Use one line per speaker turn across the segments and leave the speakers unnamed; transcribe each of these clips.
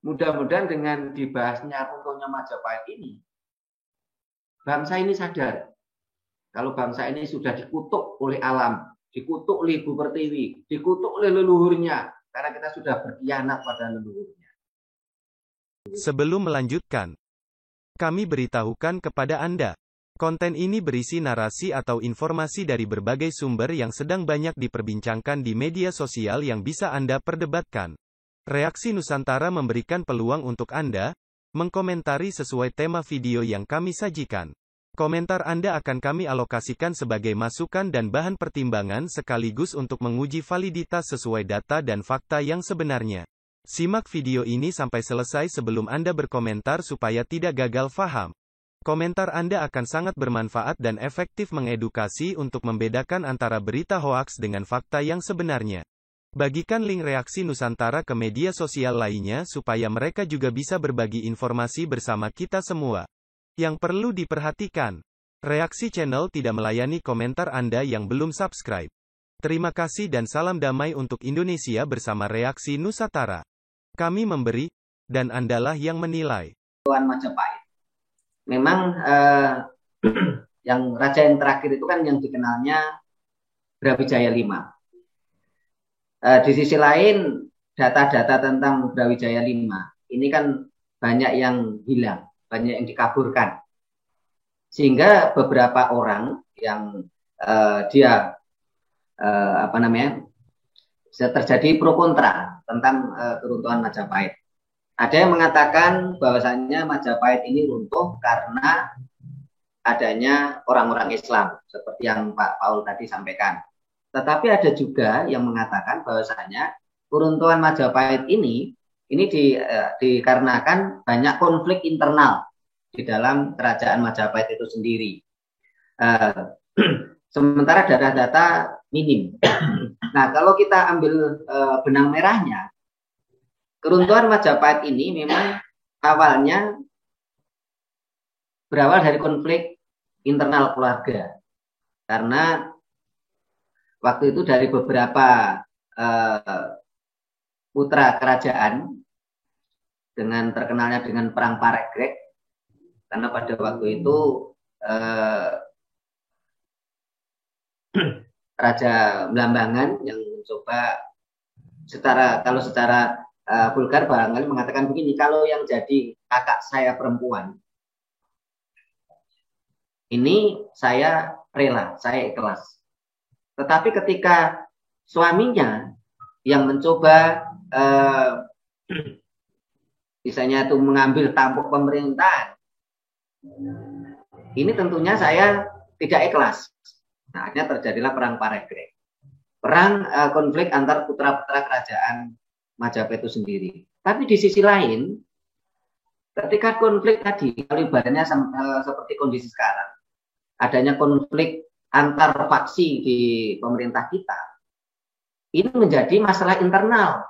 mudah-mudahan dengan dibahasnya runtuhnya Majapahit ini, bangsa ini sadar kalau bangsa ini sudah dikutuk oleh alam, dikutuk oleh Ibu Pertiwi, dikutuk oleh leluhurnya, karena kita sudah berkhianat pada leluhurnya.
Sebelum melanjutkan, kami beritahukan kepada Anda, konten ini berisi narasi atau informasi dari berbagai sumber yang sedang banyak diperbincangkan di media sosial yang bisa Anda perdebatkan. Reaksi Nusantara memberikan peluang untuk Anda mengkomentari sesuai tema video yang kami sajikan. Komentar Anda akan kami alokasikan sebagai masukan dan bahan pertimbangan sekaligus untuk menguji validitas sesuai data dan fakta yang sebenarnya. Simak video ini sampai selesai sebelum Anda berkomentar supaya tidak gagal faham. Komentar Anda akan sangat bermanfaat dan efektif mengedukasi untuk membedakan antara berita hoaks dengan fakta yang sebenarnya. Bagikan link reaksi Nusantara ke media sosial lainnya supaya mereka juga bisa berbagi informasi bersama kita semua. Yang perlu diperhatikan, reaksi channel tidak melayani komentar Anda yang belum subscribe. Terima kasih dan salam damai untuk Indonesia bersama reaksi Nusantara. Kami memberi, dan Andalah yang menilai.
Majapahit. Memang yang raja yang terakhir itu kan yang dikenalnya Brawijaya V. Di sisi lain, data-data tentang Brawijaya V ini kan banyak yang hilang, banyak yang dikaburkan, sehingga beberapa orang yang terjadi pro kontra tentang keruntuhan Majapahit. Ada yang mengatakan bahwasannya Majapahit ini runtuh karena adanya orang-orang Islam, seperti yang Pak Paul tadi sampaikan. Tetapi ada juga yang mengatakan bahwasannya keruntuhan Majapahit ini dikarenakan banyak konflik internal di dalam kerajaan Majapahit itu sendiri. Sementara data-data minim. Nah, kalau kita ambil benang merahnya, keruntuhan Majapahit ini memang awalnya berawal dari konflik internal keluarga. Karena waktu itu dari beberapa putra kerajaan dengan terkenalnya dengan perang Paregreg, karena pada waktu itu Raja Blambangan yang mencoba secara vulgar barangkali mengatakan begini, kalau yang jadi kakak saya perempuan ini saya rela, saya ikhlas. Tetapi ketika suaminya yang mencoba misalnya itu mengambil tampuk pemerintahan, ini tentunya saya tidak ikhlas. Nah, akhirnya terjadilah perang Paregreg. Perang konflik antar putra-putra kerajaan Majapahit itu sendiri. Tapi di sisi lain, ketika konflik tadi, kalau ibaratnya seperti kondisi sekarang, adanya konflik antar faksi di pemerintah kita, ini menjadi masalah internal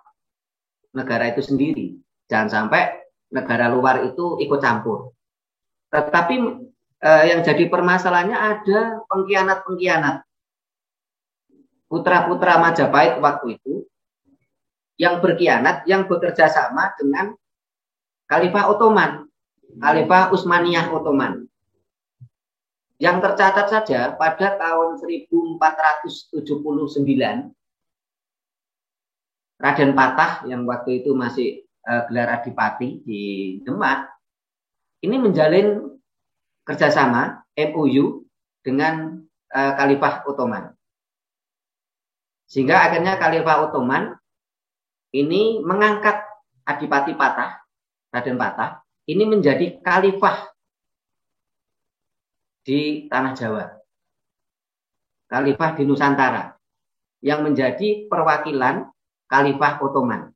negara itu sendiri. Jangan sampai negara luar itu ikut campur. Tetapi yang jadi permasalahannya ada pengkhianat-pengkhianat putra-putra Majapahit waktu itu yang berkhianat, yang bekerja sama dengan Khalifah Ottoman, Khalifah Utsmaniyah Ottoman. Yang tercatat saja pada tahun 1479, Raden Patah yang waktu itu masih gelar adipati di Demak, ini menjalin kerjasama MOU dengan Khalifah Ottoman. Sehingga akhirnya Khalifah Ottoman ini mengangkat Adipati Patah, Raden Patah, ini menjadi Khalifah di Tanah Jawa. Khalifah di Nusantara. Yang menjadi perwakilan Khalifah Ottoman.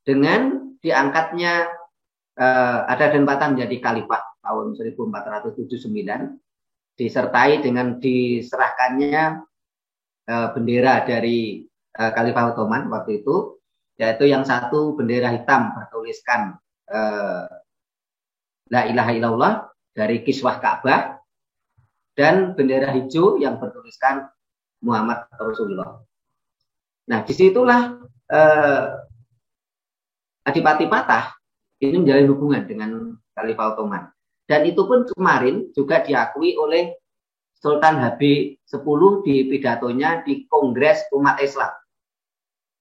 Dengan diangkatnya Raden Patah menjadi Khalifah tahun 1479, disertai dengan diserahkannya bendera dari Khalifah Ottoman waktu itu, yaitu yang satu bendera hitam bertuliskan La ilaha illallah dari kiswah Ka'bah, dan bendera hijau yang bertuliskan Muhammad Rasulullah. Nah, disitulah Adipati Patah ini menjalin hubungan dengan Khalifah Ottoman. Dan itu pun kemarin juga diakui oleh Sultan HB10 di pidatonya di Kongres Umat Islam.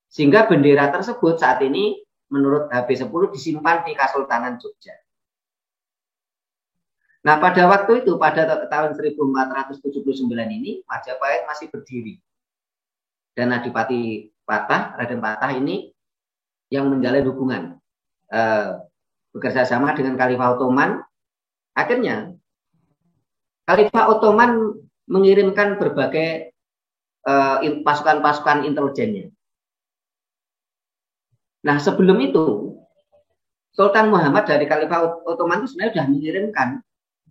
Sehingga bendera tersebut saat ini menurut HB10 disimpan di Kesultanan Jogja. Nah, pada waktu itu, pada tahun 1479 ini, Majapahit masih berdiri. Dan Adipati Patah, Raden Patah ini yang menjalin hubungan bekerja sama dengan Khalifah Ottoman. Akhirnya Khalifah Ottoman mengirimkan berbagai pasukan-pasukan intelijennya. Nah, sebelum itu Sultan Muhammad dari Khalifah Ottoman itu sebenarnya sudah mengirimkan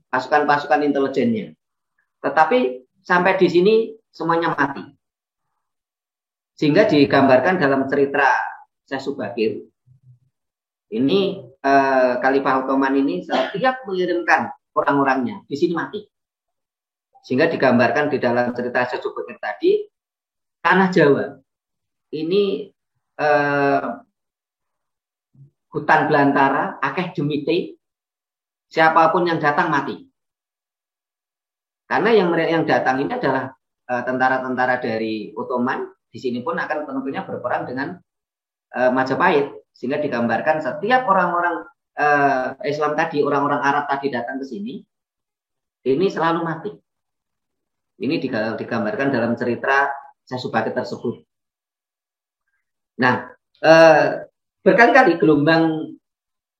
pasukan-pasukan intelijennya. Tetapi sampai di sini semuanya mati. Sehingga digambarkan dalam cerita Syekh Subakir. Ini Khalifah Ottoman ini setiap mengirimkan orang-orangnya di sini mati. Sehingga digambarkan di dalam cerita Syekh Subakir tadi, tanah Jawa ini hutan belantara, akeh jemite, siapapun yang datang mati. Karena yang datang ini adalah tentara-tentara dari Ottoman, di sini pun akan tentunya berperang dengan Majapahit. Sehingga digambarkan setiap orang-orang Islam tadi, orang-orang Arab tadi datang ke sini, ini selalu mati. Ini digambarkan dalam cerita Syekh Subakir tersebut. Nah, berkali-kali gelombang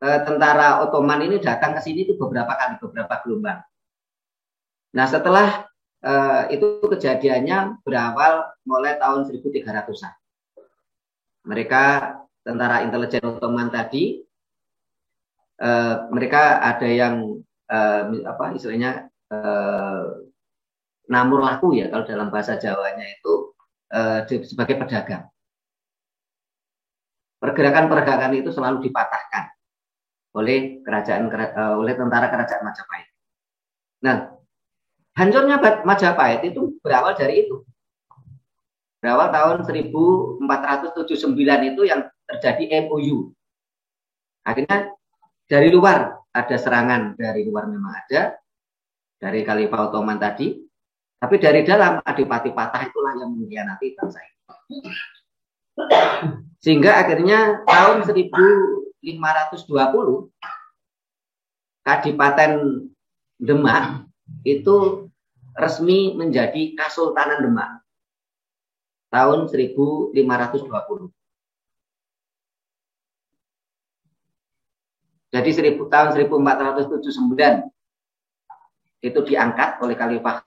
tentara Ottoman ini datang ke sini itu beberapa gelombang. Nah, setelah itu kejadiannya berawal mulai tahun 1300-an. Mereka tentara intelijen Ottoman tadi, mereka ada yang istilahnya namur laku ya, kalau dalam bahasa Jawanya itu sebagai pedagang. Pergerakan-pergerakan itu selalu dipatahkan oleh oleh tentara kerajaan Majapahit. Nah, hancurnya Majapahit itu berawal dari itu. Berawal tahun 1479 itu yang terjadi MOU. Akhirnya dari luar ada serangan, dari luar memang ada, dari Khalifah Ottoman tadi. Tapi dari dalam Adipati Patah itulah yang mengkhianati bangsa ini. Sehingga akhirnya tahun 1520 Kadipaten Demak itu resmi menjadi Kesultanan Demak. Tahun 1520. Jadi tahun 1479 itu diangkat oleh Khalifah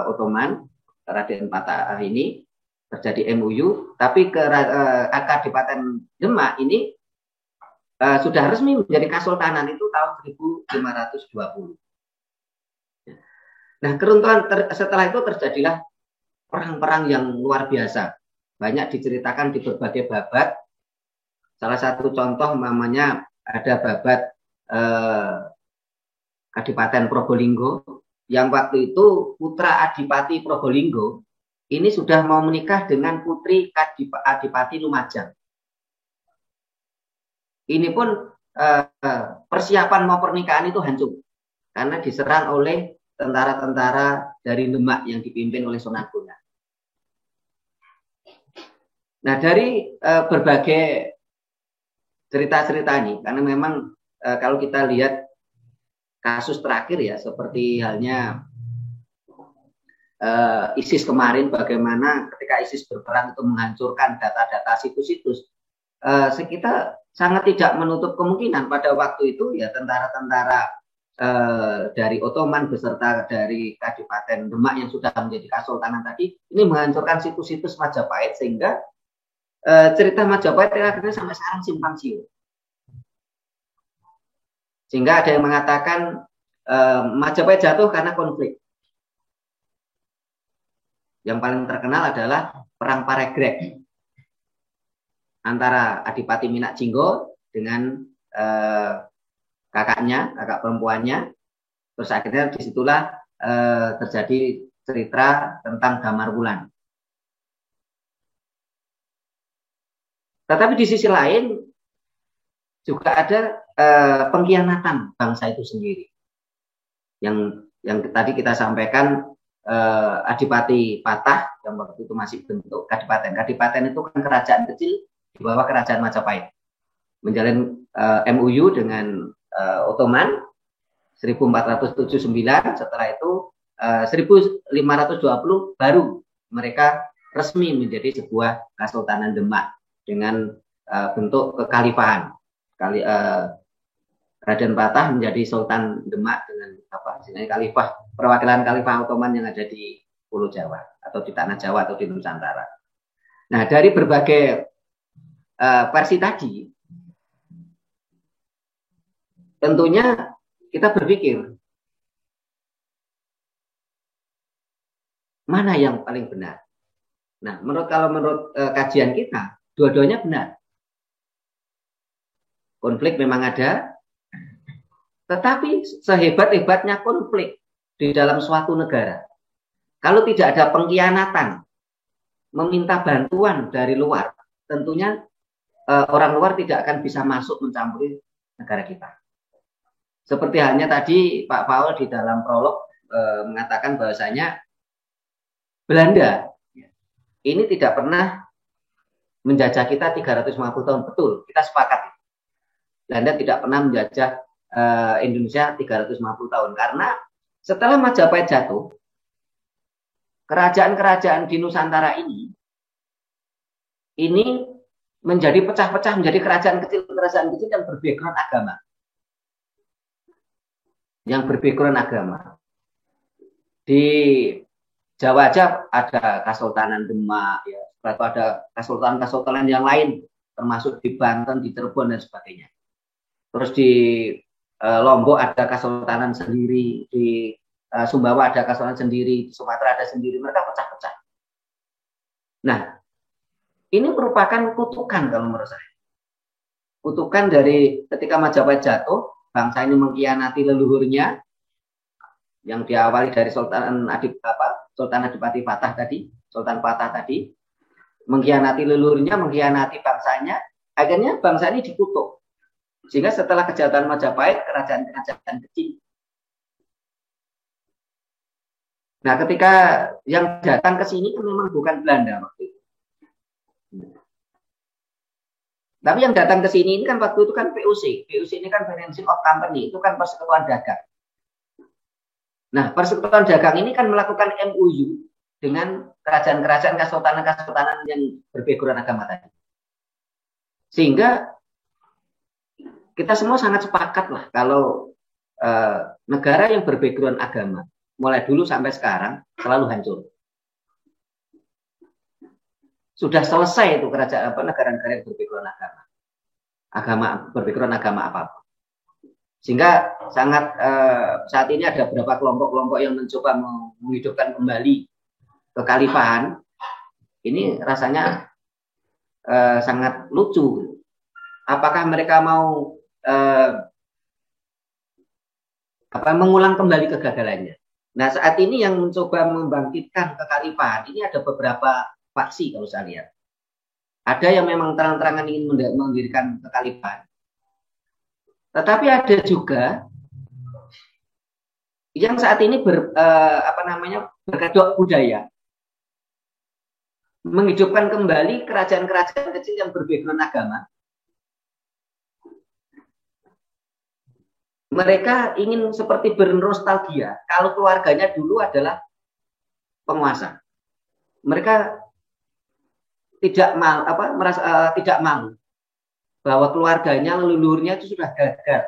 Ottoman, Raden Patah ini, terjadi MOU, tapi Kadipaten Demak ini sudah resmi menjadi Kesultanan itu tahun 1520. Nah, keruntuhan setelah itu terjadilah perang-perang yang luar biasa. Banyak diceritakan di berbagai babat. Salah satu contoh namanya ada babat Kadipaten Probolinggo, yang waktu itu putra Adipati Probolinggo ini sudah mau menikah dengan putri Adipati Lumajang. Ini pun persiapan mau pernikahan itu hancur karena diserang oleh tentara-tentara dari Demak yang dipimpin oleh Sunan Bonang. Nah, dari berbagai cerita-cerita ini, karena memang kalau kita lihat kasus terakhir ya, seperti halnya ISIS kemarin, bagaimana ketika ISIS berperang itu menghancurkan data-data situs-situs, kita sangat tidak menutup kemungkinan pada waktu itu ya tentara-tentara dari Ottoman beserta dari Kadipaten Demak yang sudah menjadi Kesultanan tadi ini menghancurkan situs-situs Majapahit, sehingga cerita Majapahit akhirnya sampai sekarang simpang siur. Sehingga ada yang mengatakan Majapahit jatuh karena konflik. Yang paling terkenal adalah Perang Paregreg antara Adipati Minak Jinggo dengan kakak perempuannya. Terus akhirnya disitulah terjadi cerita tentang Damar Wulan. Tetapi di sisi lain juga ada pengkhianatan bangsa itu sendiri. Yang tadi kita sampaikan, Adipati Patah yang waktu itu masih bentuk kadipaten. Kadipaten itu kan kerajaan kecil di bawah kerajaan Majapahit. Menjalin MOU dengan Ottoman 1479, setelah itu 1520 baru mereka resmi menjadi sebuah Kesultanan Demak dengan bentuk kekhalifahan. Raden Patah menjadi Sultan Demak dengan istilahnya khalifah, perwakilan khalifah Ottoman yang ada di Pulau Jawa atau di Tanah Jawa atau di Nusantara. Nah, dari berbagai versi tadi, tentunya kita berpikir mana yang paling benar. Nah, menurut kajian kita, dua-duanya benar. Konflik memang ada, tetapi sehebat-hebatnya konflik di dalam suatu negara, kalau tidak ada pengkhianatan, meminta bantuan dari luar, tentunya orang luar tidak akan bisa masuk mencampuri negara kita. Seperti halnya tadi Pak Paul di dalam prolog mengatakan bahwasanya Belanda ini tidak pernah menjajah kita 350 tahun. Betul, kita sepakat. Belanda tidak pernah menjajah Indonesia 350 tahun. Karena setelah Majapahit jatuh, kerajaan-kerajaan di Nusantara ini menjadi pecah-pecah menjadi kerajaan kecil yang berbackground agama. Di Jawa aja ada Kesultanan Demak, ya, atau ada kesultanan-kesultanan yang lain, termasuk di Banten, di Cirebon dan sebagainya. Terus di Lombok ada kesultanan sendiri, di Sumbawa ada kesultanan sendiri, di Sumatera ada sendiri, mereka pecah-pecah. Nah, ini merupakan kutukan kalau menurut saya. Kutukan dari ketika Majapahit jatuh, bangsa ini mengkhianati leluhurnya, yang diawali dari Sultan Adipati Patah tadi, Sultan Patah tadi, mengkhianati leluhurnya, mengkhianati bangsanya, akhirnya bangsa ini dikutuk. Sehingga setelah kejahatan Majapahit, kerajaan-kerajaan kecil. Nah, ketika yang datang ke sini kan memang bukan Belanda waktu itu. Tapi yang datang ke sini ini kan waktu itu kan VOC. VOC ini kan Financing of Company, itu kan persekutuan dagang. Nah, persekutuan dagang ini kan melakukan MOU dengan kerajaan-kerajaan, kesultanan-kesultanan yang berbackground agama tadi. Sehingga kita semua sangat sepakat lah kalau negara yang berbackground agama, mulai dulu sampai sekarang, selalu hancur. Sudah selesai itu kerajaan negara-negara yang berbackground berbackground agama apapun. Sehingga sangat saat ini ada beberapa kelompok-kelompok yang mencoba menghidupkan kembali kekhalifahan. Ini rasanya sangat lucu. Apakah mereka mau mengulang kembali kegagalannya? Nah, saat ini yang mencoba membangkitkan kekhalifahan ini ada beberapa faksi kalau saya lihat. Ada yang memang terang-terangan ingin mendirikan kekhalifahan. Tetapi ada juga yang saat ini berkedok budaya, menghidupkan kembali kerajaan-kerajaan kecil yang berbackground agama. Mereka ingin seperti bernostalgia kalau keluarganya dulu adalah penguasa. Mereka tidak malu bahwa keluarganya, leluhurnya itu sudah gagal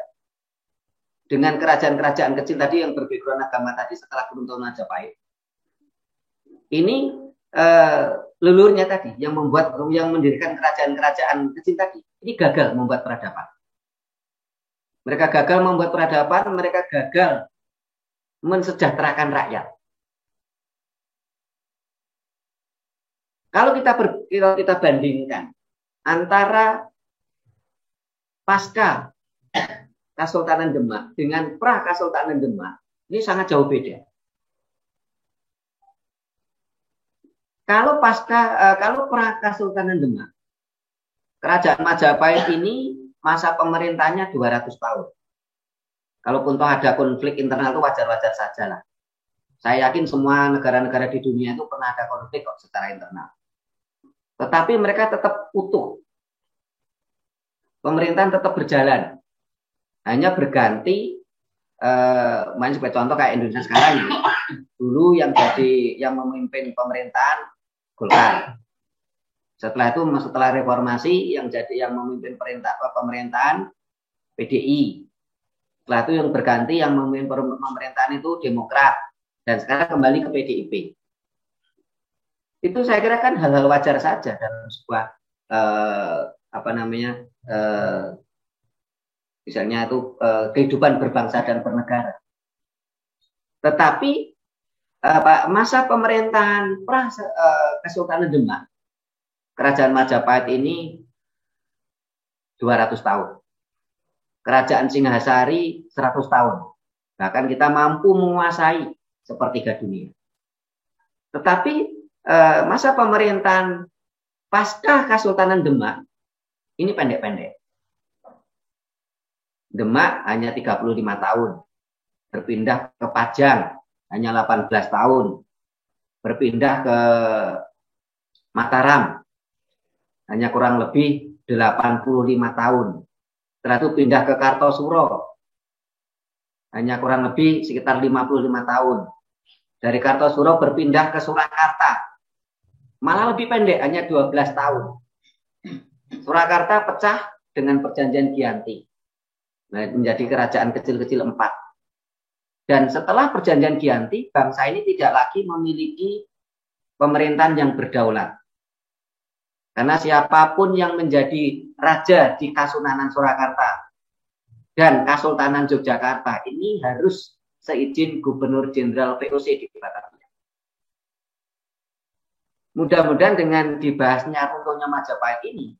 dengan kerajaan-kerajaan kecil tadi yang berbackground agama tadi setelah keruntuhan Majapahit. Ini leluhurnya tadi yang mendirikan kerajaan-kerajaan kecil tadi ini gagal membuat peradaban. Mereka gagal membuat peradaban, mereka gagal mensejahterakan rakyat. Kalau kita bandingkan antara pasca Kesultanan Demak dengan pra Kesultanan Demak, ini sangat jauh beda. Kalau pra Kesultanan Demak, Kerajaan Majapahit ini masa pemerintahnya 200 tahun. Kalaupun toh ada konflik internal itu wajar-wajar saja lah. Saya yakin semua negara-negara di dunia itu pernah ada konflik kok secara internal. Tetapi mereka tetap utuh. Pemerintahan tetap berjalan. Hanya berganti, main sebagai contoh kayak Indonesia sekarang ini. Dulu yang memimpin pemerintahan Golkar. Setelah itu, setelah reformasi, yang memimpin pemerintahan PDI. Setelah itu yang berganti yang memimpin pemerintahan itu Demokrat. Dan sekarang kembali ke PDIP. Itu saya kira kan hal-hal wajar saja dalam sebuah misalnya itu kehidupan berbangsa dan bernegara. Tetapi masa pemerintahan Kesultanan Demak, Kerajaan Majapahit ini 200 tahun. Kerajaan Singhasari 100 tahun. Bahkan kita mampu menguasai sepertiga dunia. Tetapi masa pemerintahan pasca Kesultanan Demak ini pendek-pendek. Demak hanya 35 tahun. Berpindah ke Pajang hanya 18 tahun. Berpindah ke Mataram hanya kurang lebih 85 tahun. Setelah itu pindah ke Kartosuro hanya kurang lebih sekitar 55 tahun. Dari Kartosuro berpindah ke Surakarta. Malah lebih pendek, hanya 12 tahun. Surakarta pecah dengan perjanjian Giyanti. Nah, menjadi kerajaan kecil-kecil 4. Dan setelah perjanjian Giyanti, bangsa ini tidak lagi memiliki pemerintahan yang berdaulat. Karena siapapun yang menjadi raja di Kasunanan Surakarta dan Kasultanan Yogyakarta ini harus seizin Gubernur Jenderal VOC di Batavia. Mudah-mudahan dengan dibahasnya runtuhnya Majapahit ini,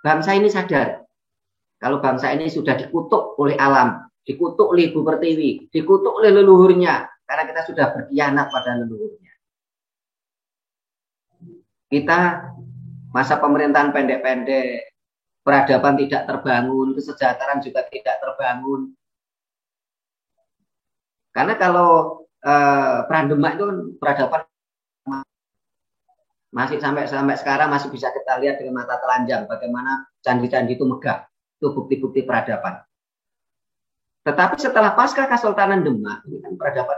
bangsa ini sadar kalau bangsa ini sudah dikutuk oleh alam, dikutuk oleh Ibu Pertiwi, dikutuk oleh leluhurnya, karena kita sudah berkhianat pada leluhurnya. Kita masa pemerintahan pendek-pendek, peradaban tidak terbangun, kesejahteraan juga tidak terbangun. Karena kalau Perang Demak itu peradaban masih sampai sekarang masih bisa kita lihat dengan mata telanjang bagaimana candi-candi itu megah. Itu bukti-bukti peradaban. Tetapi setelah pasca Kesultanan Demak, ini kan peradaban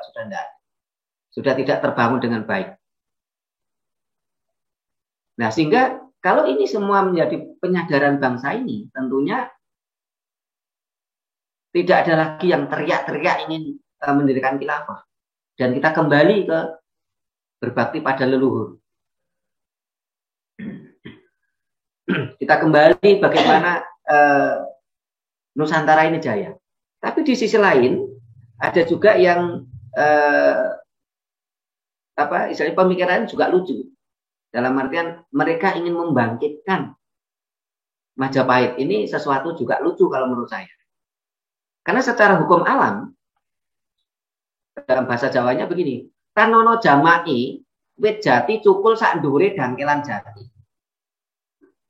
sudah tidak terbangun dengan baik. Nah, sehingga kalau ini semua menjadi penyadaran bangsa ini, tentunya tidak ada lagi yang teriak-teriak ingin mendirikan khilafah. Dan kita kembali ke berbakti pada leluhur. Kita kembali bagaimana Nusantara ini jaya. Tapi di sisi lain ada juga yang istilahnya pemikiran juga lucu. Dalam artian mereka ingin membangkitkan Majapahit. Ini sesuatu juga lucu kalau menurut saya. Karena secara hukum alam dalam bahasa Jawanya begini, tanono jamai wit jati cukul sak ndure dangkelan jati.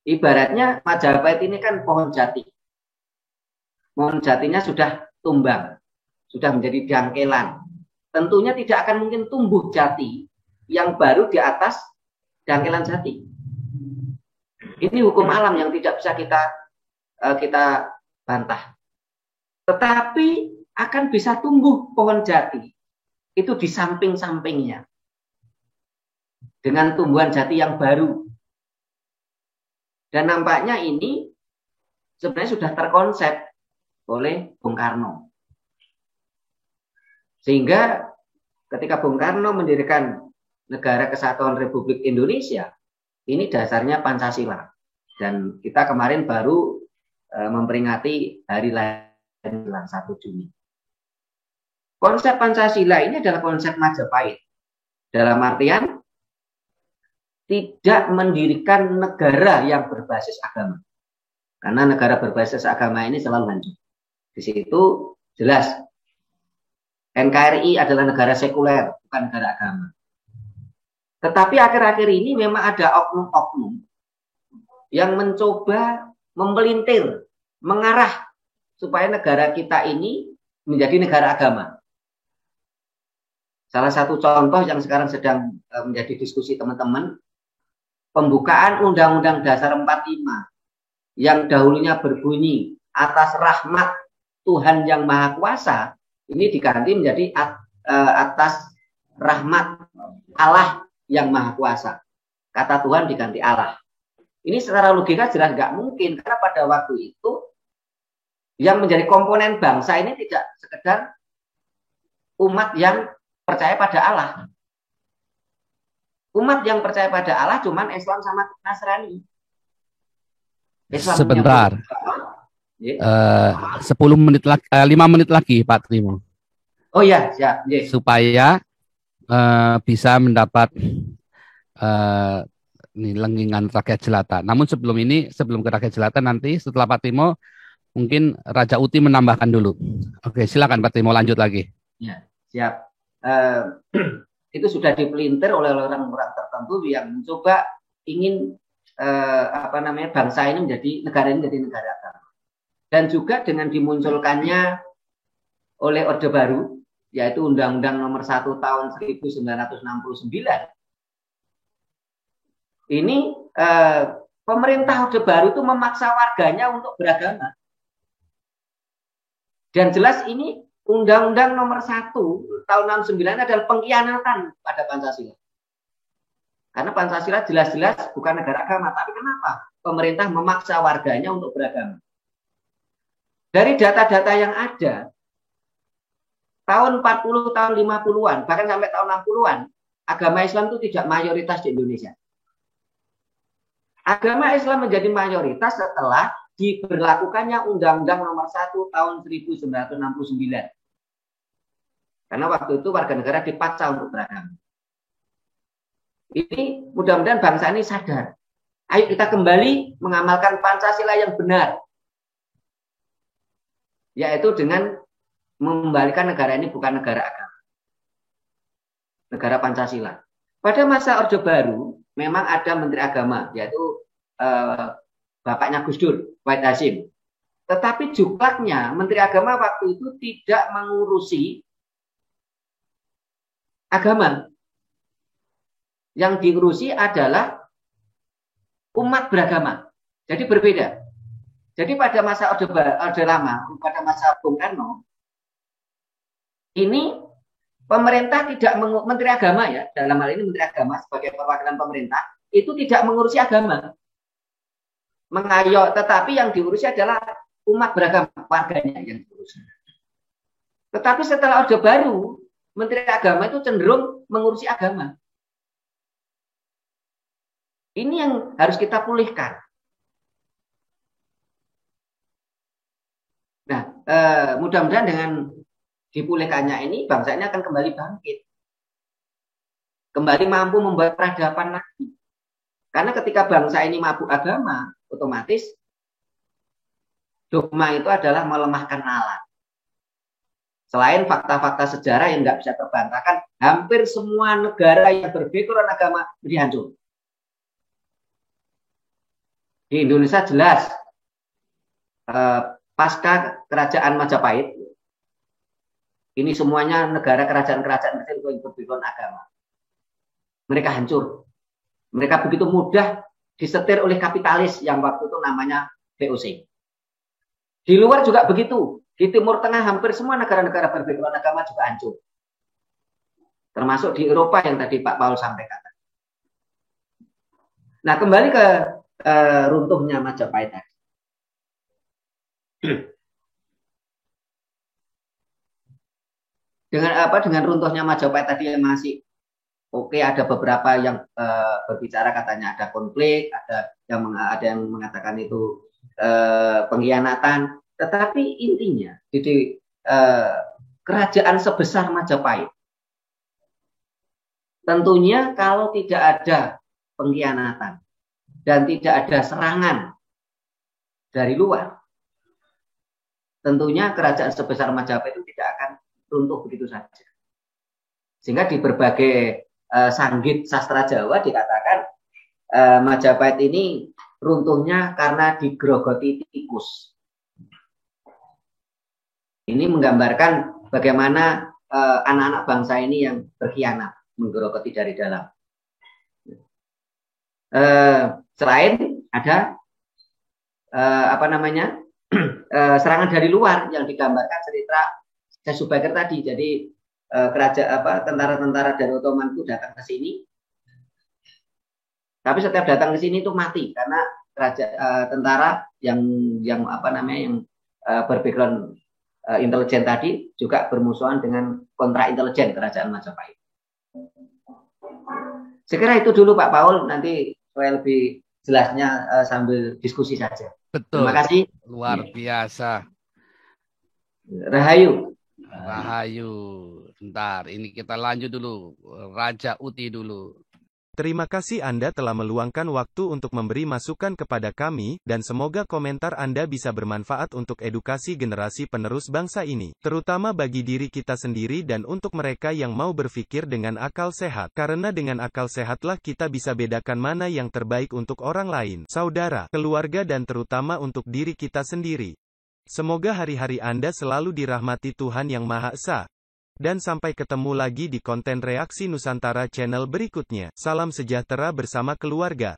Ibaratnya Majapahit ini kan pohon jati. Pohon jatinya sudah tumbang, sudah menjadi dangkelan. Tentunya tidak akan mungkin tumbuh jati yang baru di atas dangkelan jati. Ini hukum alam yang tidak bisa kita bantah. Tetapi akan bisa tumbuh pohon jati itu di samping-sampingnya dengan tumbuhan jati yang baru. Dan nampaknya ini sebenarnya sudah terkonsep oleh Bung Karno. Sehingga ketika Bung Karno mendirikan Negara Kesatuan Republik Indonesia, ini dasarnya Pancasila. Dan kita kemarin baru memperingati hari lahir 1 Juni. Konsep Pancasila ini adalah konsep Majapahit. Dalam artian tidak mendirikan negara yang berbasis agama. Karena negara berbasis agama ini selalu hancur. Di situ jelas NKRI adalah negara sekuler, bukan negara agama. Tetapi akhir-akhir ini memang ada oknum-oknum yang mencoba memelintir, mengarah supaya negara kita ini menjadi negara agama. Salah satu contoh yang sekarang sedang menjadi diskusi teman-teman, pembukaan Undang-Undang Dasar 45 yang dahulunya berbunyi atas rahmat Tuhan yang Maha Kuasa, ini diganti menjadi atas rahmat Allah yang Maha Kuasa. Kata Tuhan diganti Allah. Ini secara logika jelas nggak mungkin, karena pada waktu itu yang menjadi komponen bangsa ini tidak sekedar umat yang percaya pada Allah. Umat yang percaya pada Allah cuman Islam sama Nasrani. Islam
Sebentar. 10 menit lagi, 5 menit lagi Pak Trimo.
Oh iya, siap.
Supaya bisa mendapat lenggingan rakyat jelata. Namun sebelum ke rakyat jelata nanti setelah Pak Trimo mungkin Raja Uti menambahkan dulu. Oke, silakan Pak Trimo lanjut lagi.
Ya, siap. Itu sudah dipelintir oleh orang-orang tertentu yang mencoba ingin bangsa ini negara negara agama. Dan juga dengan dimunculkannya oleh Orde Baru, yaitu Undang-Undang Nomor 1 Tahun 1969. Ini pemerintah Orde Baru itu memaksa warganya untuk beragama. Dan jelas ini Undang-Undang Nomor 1 Tahun 69 adalah pengkhianatan pada Pancasila. Karena Pancasila jelas-jelas bukan negara agama. Tapi kenapa? Pemerintah memaksa warganya untuk beragama. Dari data-data yang ada, tahun 40, tahun 50-an, bahkan sampai tahun 60-an, agama Islam itu tidak mayoritas di Indonesia. Agama Islam menjadi mayoritas setelah diberlakukannya Undang-Undang Nomor 1 Tahun 1969. Karena waktu itu warga negara dipaksa untuk beragama. Ini mudah-mudahan bangsa ini sadar. Ayo kita kembali mengamalkan Pancasila yang benar. Yaitu dengan membalikan negara ini bukan negara agama. Negara Pancasila. Pada masa Orde Baru, memang ada Menteri Agama, yaitu bapaknya Gus Dur, Wahid Hasyim. Tetapi juklaknya Menteri Agama waktu itu tidak mengurusi agama. Yang diurusi adalah umat beragama. Jadi berbeda. Jadi pada masa Orde Lama, pada masa Bung Karno, ini pemerintah tidak Menteri Agama ya, dalam hal ini Menteri Agama sebagai perwakilan pemerintah, itu tidak mengurusi agama. Tetapi yang diurusi adalah umat beragama, warganya yang diurusi. Tetapi setelah Orde Baru, Menteri Agama itu cenderung mengurusi agama. Ini yang harus kita pulihkan. Nah, mudah-mudahan dengan dipulihkannya ini, bangsa ini akan kembali bangkit. Kembali mampu membuat peradaban lagi. Karena ketika bangsa ini mabuk agama, otomatis dogma itu adalah melemahkan nalar. Selain fakta-fakta sejarah yang nggak bisa terbantahkan, hampir semua negara yang berbackground agama menjadi hancur. Di Indonesia jelas, pasca kerajaan Majapahit, ini semuanya negara kerajaan-kerajaan kecil yang berbackground agama. Mereka hancur. Mereka begitu mudah disetir oleh kapitalis yang waktu itu namanya VOC. Di luar juga begitu. Di Timur Tengah hampir semua negara-negara berbackground agama juga hancur. Termasuk di Eropa yang tadi Pak Paul sampaikan. Nah, kembali ke runtuhnya Majapahit tadi. Dengan runtuhnya Majapahit tadi yang masih oke, ada beberapa yang berbicara katanya ada konflik, ada yang mengatakan itu pengkhianatan. Tetapi intinya di kerajaan sebesar Majapahit, tentunya kalau tidak ada pengkhianatan dan tidak ada serangan dari luar, tentunya kerajaan sebesar Majapahit itu tidak akan runtuh begitu saja. Sehingga di berbagai sanggit sastra Jawa dikatakan Majapahit ini runtuhnya karena digerogoti tikus. Ini menggambarkan bagaimana anak-anak bangsa ini yang berkhianat, menggerogoti dari dalam. Selain ada serangan dari luar yang digambarkan cerita Sesubagir tadi. Jadi tentara-tentara dari Ottoman itu datang ke sini. Tapi setiap datang ke sini itu mati karena tentara yang berbackground intelijen tadi juga bermusuhan dengan kontra intelijen kerajaan Majapahit. Sekira itu dulu Pak Paul, nanti supaya lebih jelasnya sambil diskusi saja.
Betul.
Terima kasih.
Luar biasa.
Rahayu.
Rahayu. Bentar, ini kita lanjut dulu. Raja Uti dulu.
Terima kasih Anda telah meluangkan waktu untuk memberi masukan kepada kami, dan semoga komentar Anda bisa bermanfaat untuk edukasi generasi penerus bangsa ini, terutama bagi diri kita sendiri dan untuk mereka yang mau berpikir dengan akal sehat. Karena dengan akal sehatlah kita bisa bedakan mana yang terbaik untuk orang lain, saudara, keluarga dan terutama untuk diri kita sendiri. Semoga hari-hari Anda selalu dirahmati Tuhan Yang Maha Esa. Dan sampai ketemu lagi di konten Reaksi Nusantara channel berikutnya. Salam sejahtera bersama keluarga.